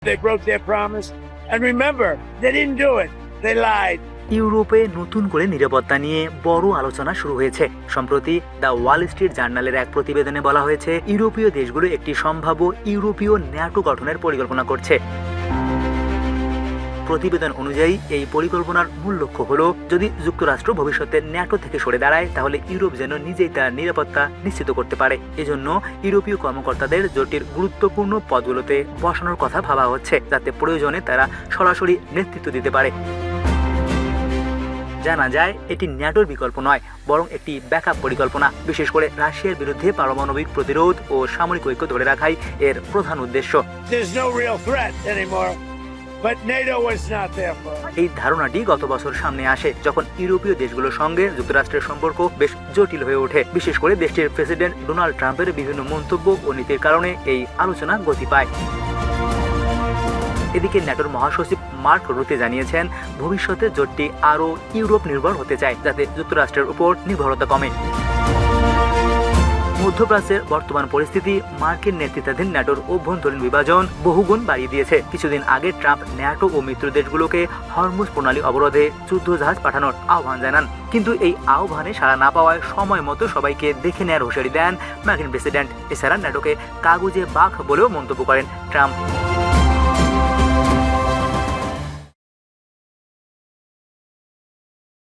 They broke their promise. And remember, they didn't do it. They lied. ইউরোপে নতুন করে নিরাপত্তা নিয়ে বড় আলোচনা শুরু হয়েছে। সম্প্রতি দ্য ওয়াল স্ট্রিট জার্নালের এক প্রতিবেদনে বলা হয়েছে, ইউরোপীয় দেশগুলো একটি সম্ভাব্য ইউরোপীয় ন্যাটো গঠনের পরিকল্পনা করছে। প্রতিবেদন অনুযায়ী এই পরিকল্পনার মূল লক্ষ্য হলো, যদি যুক্তরাষ্ট্র ভবিষ্যতে ন্যাটো থেকে সরে দাঁড়ায় তাহলে ইউরোপ যেন নিজেই তার নিরাপত্তা নিশ্চিত করতে পারে। এজন্য ইউরোপীয় কর্মকর্তাদের জোটটির গুরুত্বপূর্ণ পদগুলোতে বসানোর কথা ভাবা হচ্ছে, যাতে প্রয়োজনে তারা সরাসরি নেতৃত্ব দিতে পারে। জানা যায় এটি ন্যাটোর বিকল্প নয়, বরং একটি ব্যাকআপ পরিকল্পনা। বিশেষ করে রাশিয়ার বিরুদ্ধে পারমাণবিক প্রতিরোধ ও সামরিক ঐক্য ধরে রাখাই এর প্রধান উদ্দেশ্য। এই ধারণাটি গত বছর সামনে আসে, যখন ইউরোপীয় দেশগুলোর সঙ্গে যুক্তরাষ্ট্রের সম্পর্ক বেশ জটিল হয়ে ওঠে। বিশেষ করে দেশটির প্রেসিডেন্ট ডোনাল্ড ট্রাম্পের বিভিন্ন মন্তব্য ও নীতির কারণে এই আলোচনা গতি পায়। এদিকে ন্যাটোর মহাসচিব মার্ক রুতে জানিয়েছেন, ভবিষ্যতে জোটটি আরও ইউরোপ নির্ভর হতে চায়, যাতে যুক্তরাষ্ট্রের উপর নির্ভরতা কমে। মধ্যপ্রাচ্যের বর্তমান পরিস্থিতি মার্কিন নেতৃত্বাধীন ন্যাটোর অভ্যন্তরীণ বিভাজন বহুগুণ বাড়িয়ে দিয়েছে। কিছুদিন আগে ট্রাম্প ন্যাটো ও মিত্র দেশগুলোকে হরমুজ প্রণালী অবরোধে যুদ্ধজাহাজ পাঠানোর আহ্বান জানান। কিন্তু এই আহ্বানে সাড়া না পাওয়ায় সময় মতো সবাইকে দেখে নেওয়ার হুঁশিয়ারি দেন মার্কিন প্রেসিডেন্ট। এছাড়া ন্যাটোকে কাগুজে বাঘ বলেও মন্তব্য করেন ট্রাম্প।